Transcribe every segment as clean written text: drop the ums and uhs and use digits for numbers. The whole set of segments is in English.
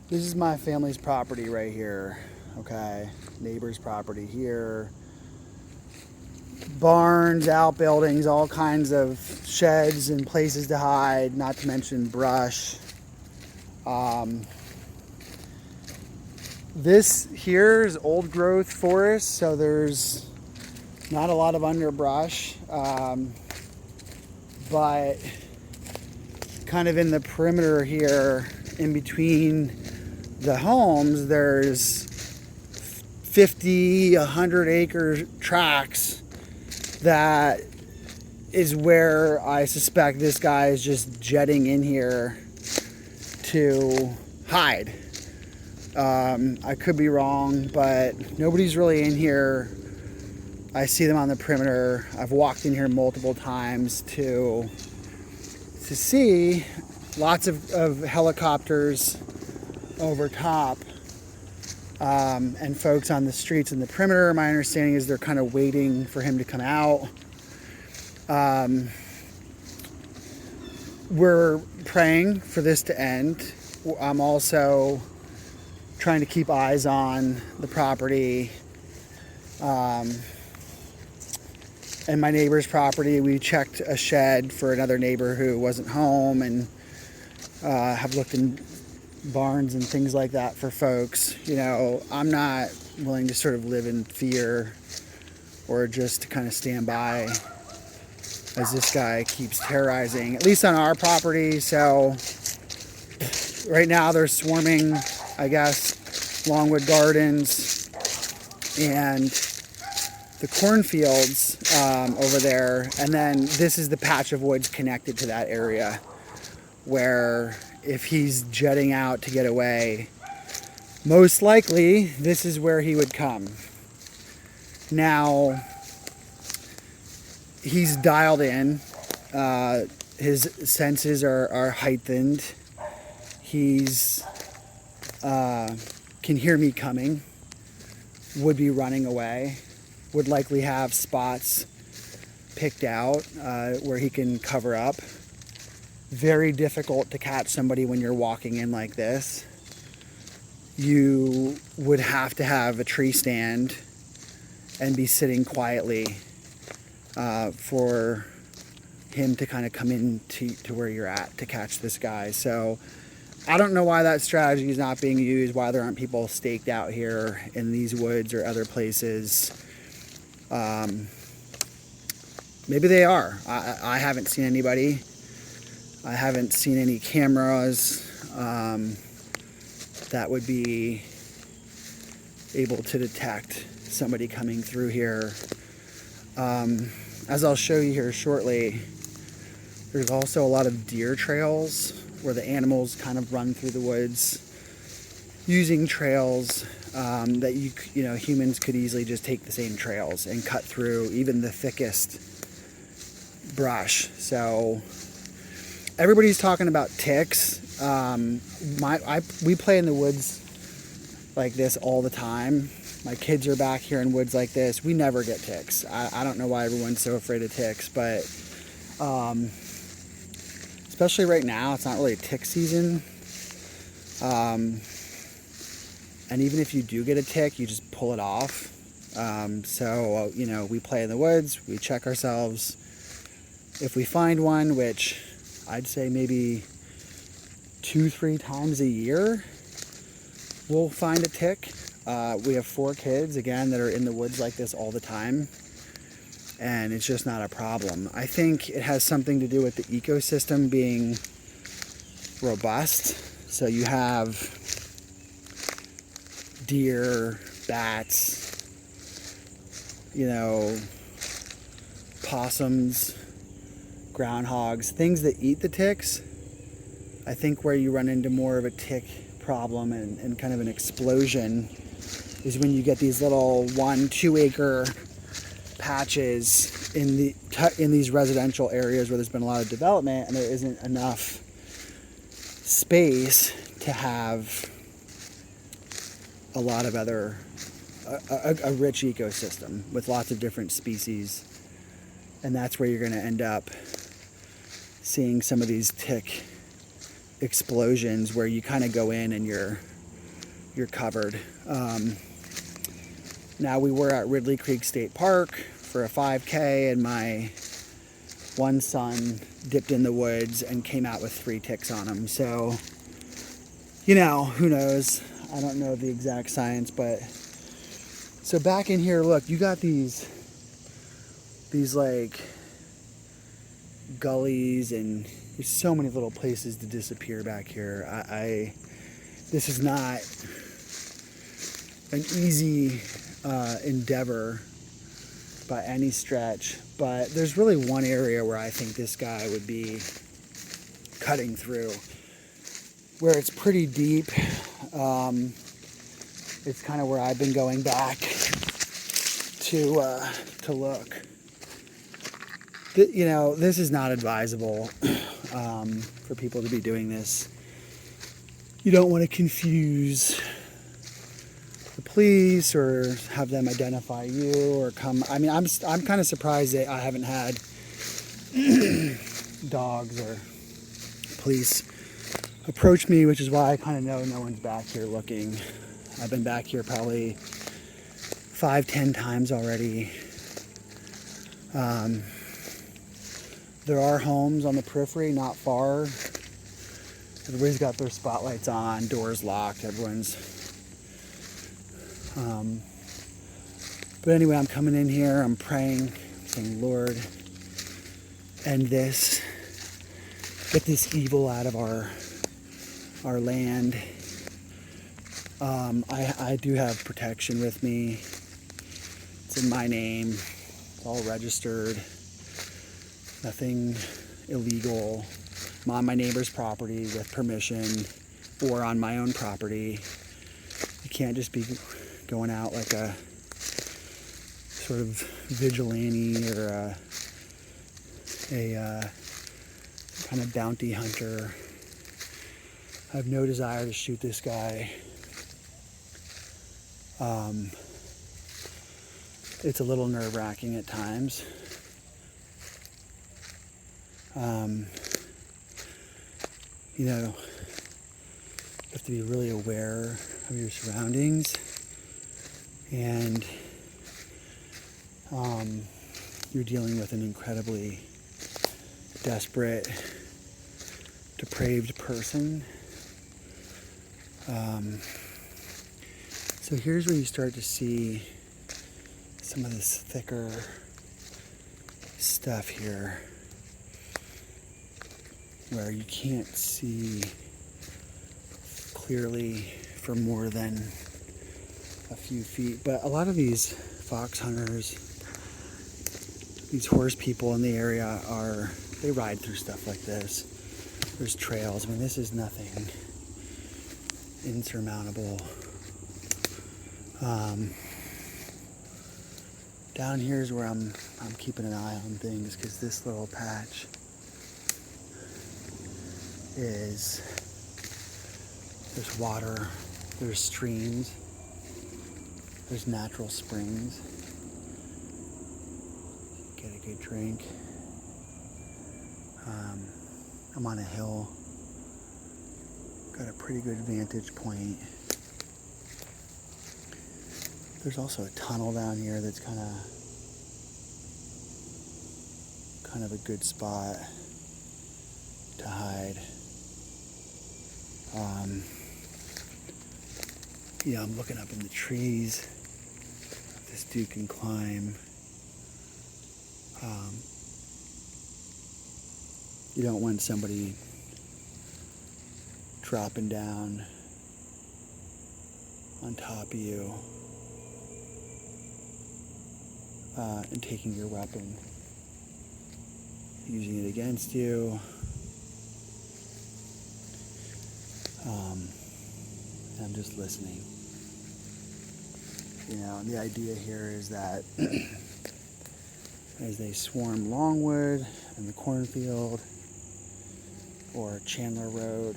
This is my family's property right here. Okay, neighbor's property here. Barns, outbuildings, all kinds of sheds and places to hide, not to mention brush. This here is old growth forest, so there's not a lot of underbrush, but kind of in the perimeter here, in between the homes, there's 50, 100 acre tracts that is where I suspect this guy is just jetting in here to hide. I could be wrong, but nobody's really in here. I see them on the perimeter. I've walked in here multiple times to see lots of helicopters over top, and folks on the streets in the perimeter. My understanding is they're kind of waiting for him to come out. We're praying for this to end. I'm also trying to keep eyes on the property, and my neighbor's property. We checked a shed for another neighbor who wasn't home, and have looked in barns and things like that for folks. You know, I'm not willing to sort of live in fear or just to kind of stand by as this guy keeps terrorizing, at least on our property. So right now they're swarming, I guess, Longwood Gardens and the cornfields over there. And then this is the patch of woods connected to that area where if he's jetting out to get away, most likely this is where he would come. Now, he's dialed in. His senses are heightened. He's can hear me coming, would be running away, would likely have spots picked out where he can cover up. Very difficult to catch somebody when you're walking in like this. You would have to have a tree stand and be sitting quietly for him to kind of come in to where you're at to catch this guy. So I don't know why that strategy is not being used, why there aren't people staked out here in these woods or other places. Maybe they are. I haven't seen anybody. I haven't seen any cameras that would be able to detect somebody coming through here. As I'll show you here shortly, there's also a lot of deer trails where the animals kind of run through the woods using trails that you know humans could easily just take the same trails and cut through even the thickest brush. So everybody's talking about ticks. We play in the woods like this all the time. My kids are back here in woods like this. We never get ticks. I don't know why everyone's so afraid of ticks, but especially right now, it's not really tick season. And even if you do get a tick, you just pull it off. So, you know, we play in the woods, we check ourselves. If we find one, which I'd say maybe 2-3 times a year, we'll find a tick. We have 4 kids, again, that are in the woods like this all the time, and it's just not a problem. I think it has something to do with the ecosystem being robust. So you have deer, bats, you know, possums, groundhogs, things that eat the ticks. I think where you run into more of a tick problem and kind of an explosion is when you get these little 1-2 acre patches in these residential areas where there's been a lot of development and there isn't enough space to have a lot of other a rich ecosystem with lots of different species, and that's where you're going to end up seeing some of these tick explosions where you kind of go in and you're you're covered. Now we were at Ridley Creek State Park for a 5K, and my one son dipped in the woods and came out with 3 ticks on him. So, you know, who knows? I don't know the exact science, but so back in here, look, you got these like gullies, and there's so many little places to disappear back here. This is not an easy endeavor by any stretch, but there's really one area where I think this guy would be cutting through, where it's pretty deep. It's kind of where I've been going back to look. You know, this is not advisable for people to be doing this. You don't want to confuse the police or have them identify you or come. I mean, I'm kind of surprised that I haven't had dogs or police approach me, which is why I kind of know no one's back here looking. I've been back here probably 5-10 times already. There are homes on the periphery, not far. Everybody's got their spotlights on, doors locked, everyone's. But anyway, I'm coming in here, I'm praying, saying, Lord, end this. Get this evil out of our land. I do have protection with me. It's in my name. It's all registered. Nothing illegal. I'm on my neighbor's property with permission or on my own property. You can't just be going out like a sort of vigilante or a kind of bounty hunter. I have no desire to shoot this guy. It's a little nerve-wracking at times. You know, you have to be really aware of your surroundings, and you're dealing with an incredibly desperate, depraved person. So here's where you start to see some of this thicker stuff here, where you can't see clearly for more than a few feet. But a lot of these fox hunters, these horse people in the area they ride through stuff like this. There's trails. I mean, this is nothing insurmountable. Down here is where I'm keeping an eye on things, because this little patch there's water, there's streams, there's natural springs. Get a good drink. I'm on a hill, got a pretty good vantage point. There's also a tunnel down here that's kind of a good spot to hide. You know, I'm looking up in the trees. This dude can climb. You don't want somebody dropping down on top of you and taking your weapon, using it against you. I'm just listening. You know, and the idea here is that as they swarm Longwood and the cornfield or Chandler Road,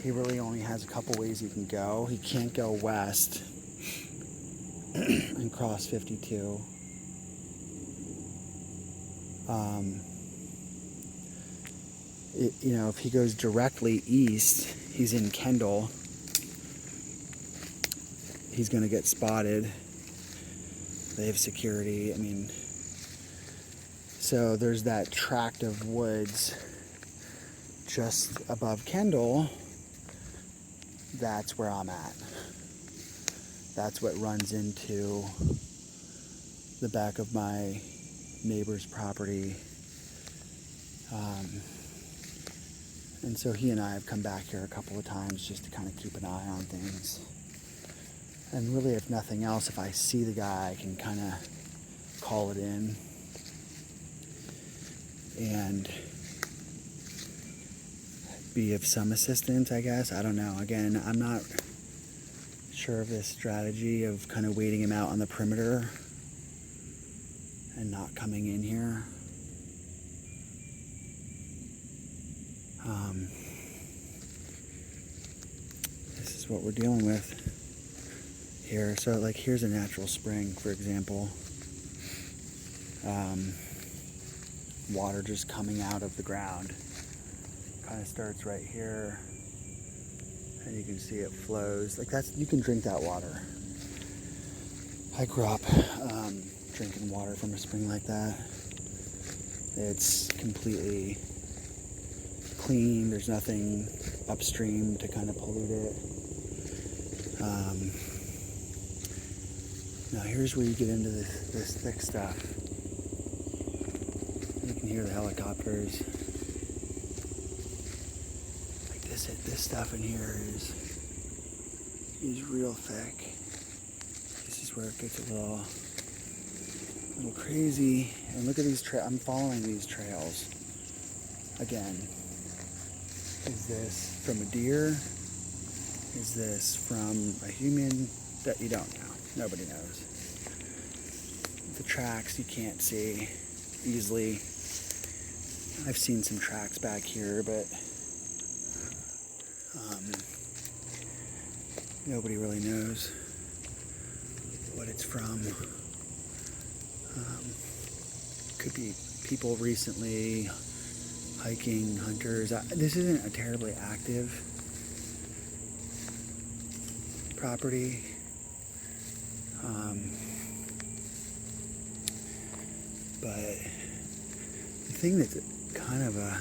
he really only has a couple ways he can go. He can't go west and cross 52. You know, if he goes directly east, he's in Kendall. he's going to get spotted. They have security. I mean, so there's that tract of woods just above Kendall. That's where I'm at. That's what runs into the back of my neighbor's property. And so he and I have come back here a couple of times just to kind of keep an eye on things. And really, if nothing else, if I see the guy, I can kind of call it in and be of some assistance, I guess. I don't know. Again, I'm not sure of this strategy of kind of waiting him out on the perimeter and not coming in here. This is what we're dealing with here. So like here's a natural spring, for example. Water just coming out of the ground. Kind of starts right here, and you can see it flows. Like that's, you can drink that water. I grew up drinking water from a spring like that. It's completely clean. There's nothing upstream to kind of pollute it. Now here's where you get into this thick stuff. You can hear the helicopters. Like this stuff in here is real thick. This is where it gets a little crazy. And look at these I'm following these trails. Again, is this from a deer? Is this from a human? That you don't know. Nobody knows. The tracks you can't see easily. I've seen some tracks back here, but nobody really knows what it's from. Could be people recently hiking, hunters. This isn't a terribly active property. But the thing that's kind of a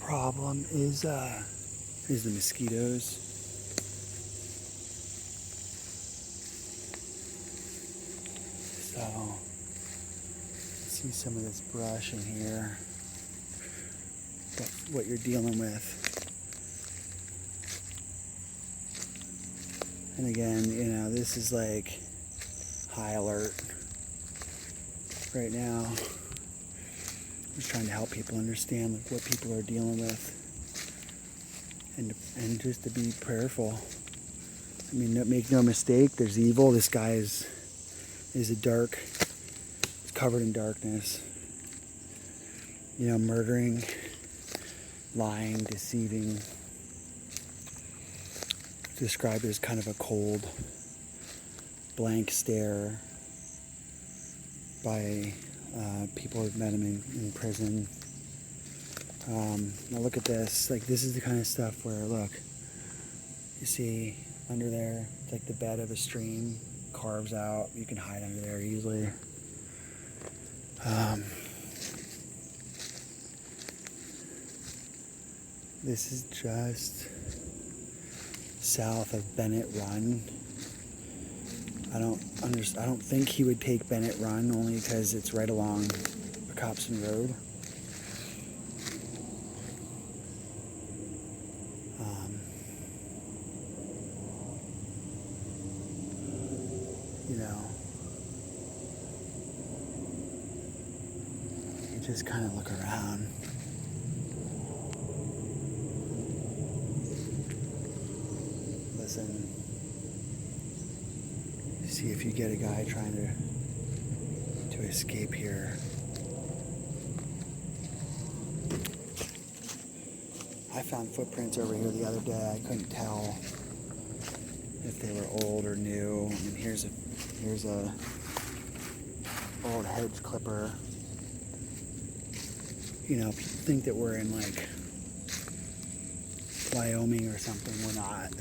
problem is the mosquitoes. So see some of this brush in here. But what you're dealing with. And again, you know, this is like high alert right now. I'm just trying to help people understand like what people are dealing with, and just to be prayerful. I mean, make no mistake, there's evil. This guy is covered in darkness. You know, murdering, lying, deceiving. Described as kind of a cold, blank stare by people who've met him in prison. Now look at this. Like, this is the kind of stuff where, look, you see under there, it's like the bed of a stream carves out. You can hide under there easily. This is just south of Bennett Run. I don't think he would take Bennett Run, only because it's right along Copson Road. You know, you just kind of look around. Listen. See if you get a guy trying to escape here. I found footprints over here the other day. I couldn't tell if they were old or new. I mean, here's a old Hedge Clipper. You know, people think that we're in like Wyoming or something. We're not.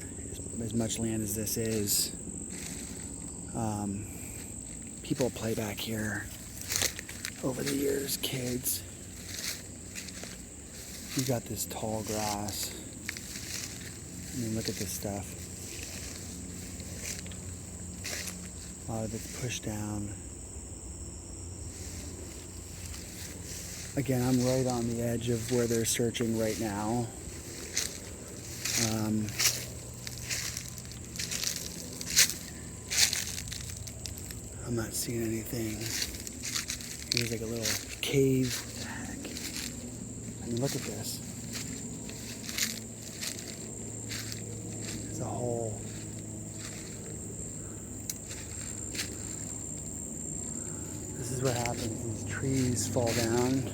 as much land as this is, people play back here over the years, kids. You got this tall grass. I mean, look at this stuff. A lot of it's pushed down. Again, I'm right on the edge of where they're searching right now. I'm not seeing anything. Here's like a little cave. What the heck? I mean, look at this. It's a hole. This is what happens. These trees fall down.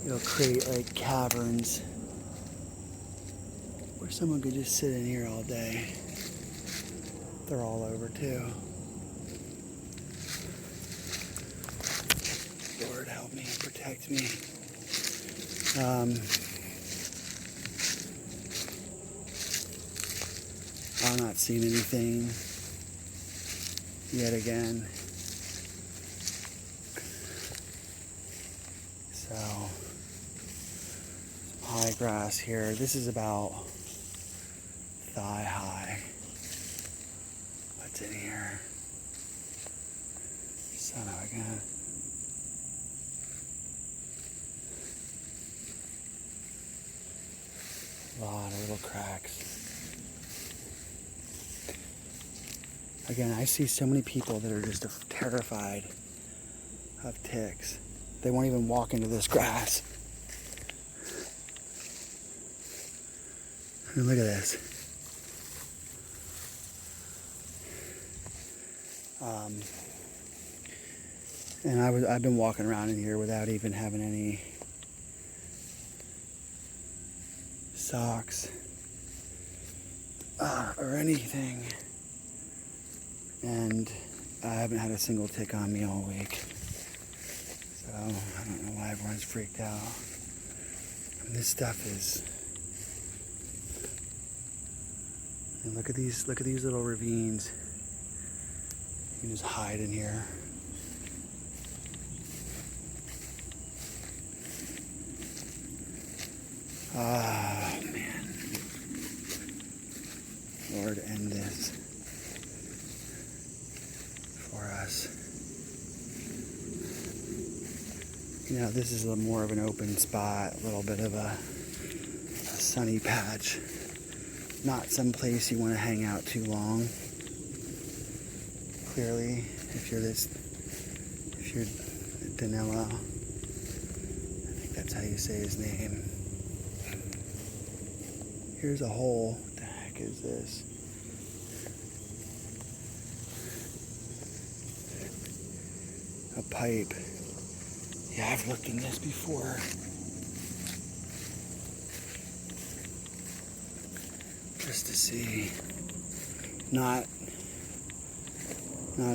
It'll create like caverns where someone could just sit in here all day. They're all over too. Lord help me, protect me. I'm not seeing anything yet again. So, high grass here. This is about thigh high. What's in here? Son of a gun. A lot of little cracks. Again, I see so many people that are just terrified of ticks. They won't even walk into this grass. And look at this. And I've been walking around in here without even having any socks or anything. And I haven't had a single tick on me all week. So I don't know why everyone's freaked out. And this stuff is. And look at these little ravines. You can just hide in here. Ah, man. Lord, end this for us. You know, this is more of an open spot, a little bit of a sunny patch. Not some place you want to hang out too long. Clearly, if you're Danelo, I think that's how you say his name. Here's a hole. What the heck is this? A pipe. Yeah, I've looked in this before. Just to see. Not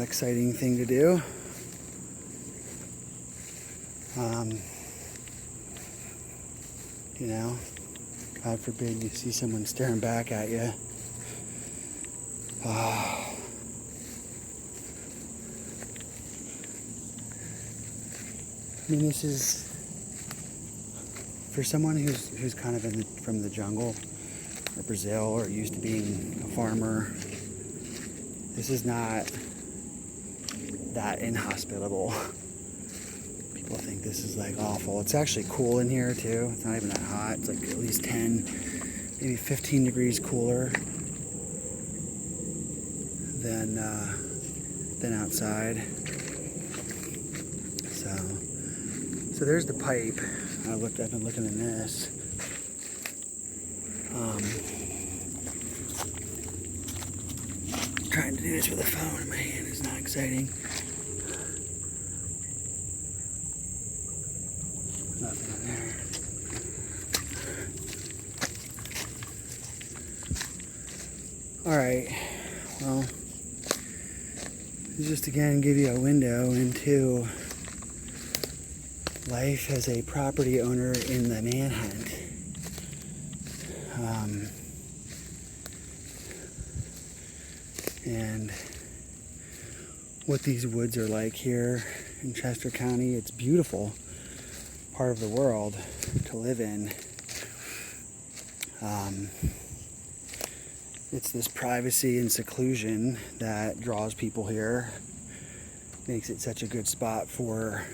exciting thing to do. You know, God forbid you see someone staring back at you. I mean, this is for someone who's kind of from the jungle or Brazil or used to being a farmer. This is not that inhospitable. People think this is like awful. It's actually cool in here too. It's not even that hot. It's like at least 10, maybe 15 degrees cooler than outside. So there's the pipe. I've been looking in this. Trying to do this with a phone in my hand is not exciting. Nothing in there. Alright, well, just again give you a window into life as a property owner in the Manhunt. And what these woods are like here in Chester County. It's beautiful part of the world to live in. It's this privacy and seclusion that draws people here, makes it such a good spot for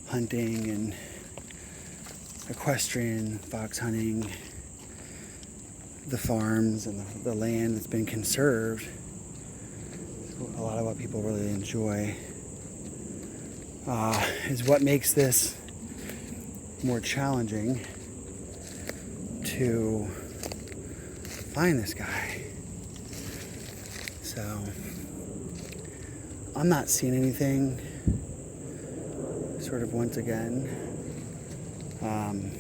hunting and equestrian, fox hunting, the farms and the land that's been conserved. A lot of what people really enjoy is what makes this more challenging to find this guy. So I'm not seeing anything, sort of once again. I'm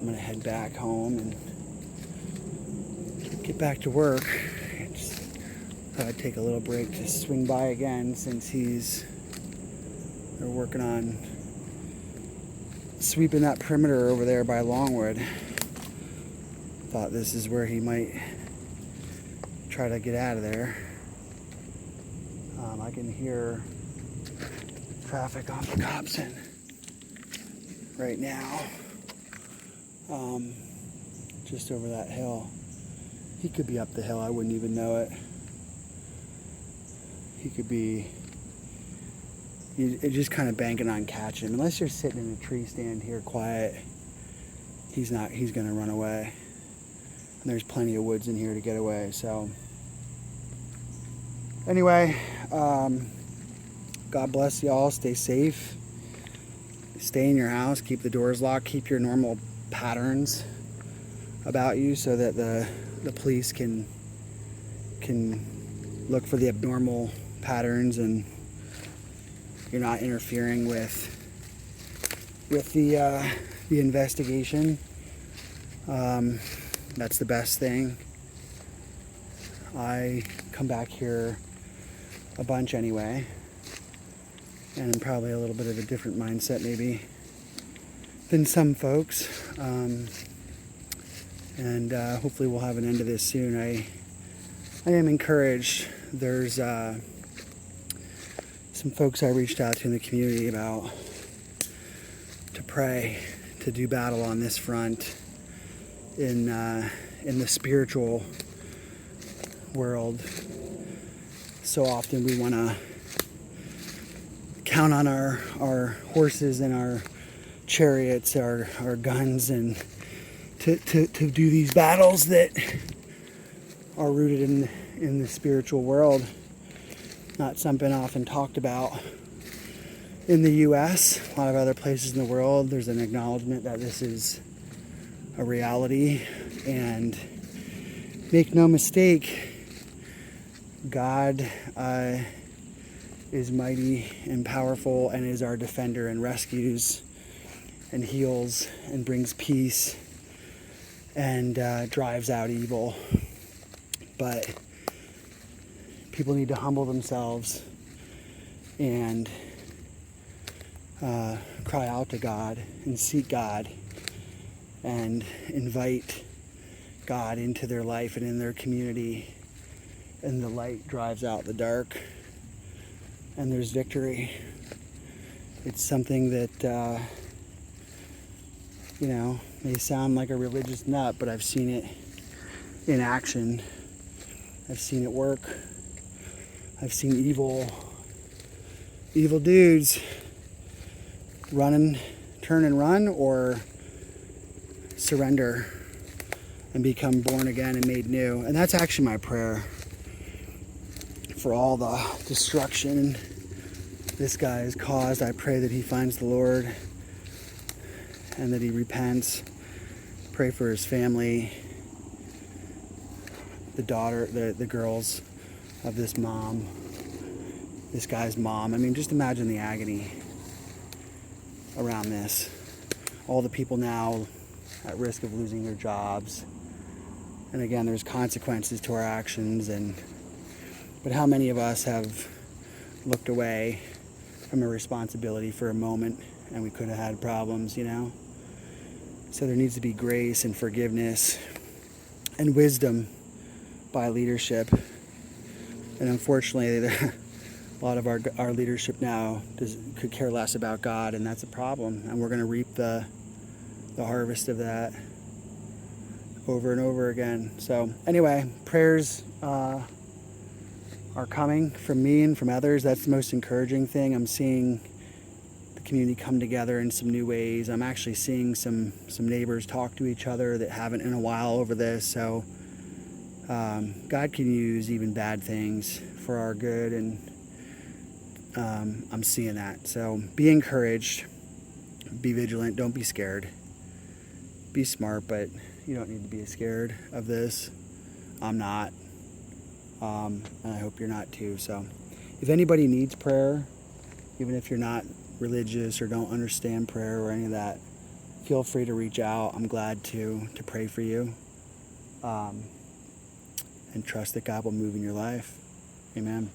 gonna head back home and get back to work. I just thought I'd take a little break to swing by again since they're working on sweeping that perimeter over there by Longwood. Thought this is where he might try to get out of there. I can hear traffic on the Cobson right now, just over that hill. He could be up the hill, I wouldn't even know it. He could be, you're just kind of banking on catching him. Unless you're sitting in a tree stand here quiet, he's gonna run away. And there's plenty of woods in here to get away, so. Anyway, God bless y'all, stay safe. Stay in your house, keep the doors locked, keep your normal patterns about you so that the police can look for the abnormal patterns and you're not interfering with the investigation. That's the best thing. I come back here a bunch anyway, and I'm probably a little bit of a different mindset maybe than some folks. And hopefully we'll have an end to this soon. I am encouraged. There's some folks I reached out to in the community to pray, to do battle on this front in the spiritual world. So often we want to count on our horses and our chariots, our guns, and to do these battles that are rooted in the spiritual world. Not something often talked about in the U.S. A lot of other places in the world, there's an acknowledgement that this is a reality. And make no mistake, God is mighty and powerful and is our defender and rescues and heals and brings peace and drives out evil. But people need to humble themselves and cry out to God and seek God and invite God into their life and in their community. And the light drives out the dark, and there's victory. It's something that, may sound like a religious nut, but I've seen it in action. I've seen it work. I've seen evil dudes turn and run, or surrender and become born again and made new. And that's actually my prayer for all the destruction this guy has caused. I pray that he finds the Lord and that he repents. Pray for his family, the daughter, the girls of this guy's mom. I mean, just imagine the agony around this. All the people now at risk of losing their jobs. And again, there's consequences to our actions, but how many of us have looked away from a responsibility for a moment and we could have had problems, So there needs to be grace and forgiveness and wisdom by leadership. And unfortunately, a lot of our leadership now could care less about God, and that's a problem. And we're going to reap the harvest of that over and over again. So anyway, prayers are coming from me and from others. That's the most encouraging thing. I'm seeing the community come together in some new ways. I'm actually seeing some neighbors talk to each other that haven't in a while over this. So God can use even bad things for our good, and I'm seeing that. So be encouraged, be vigilant, don't be scared. Be smart, but you don't need to be scared of this. I'm not. And I hope you're not too. So if anybody needs prayer, even if you're not religious or don't understand prayer or any of that, feel free to reach out. I'm glad to pray for you. And trust that God will move in your life. Amen.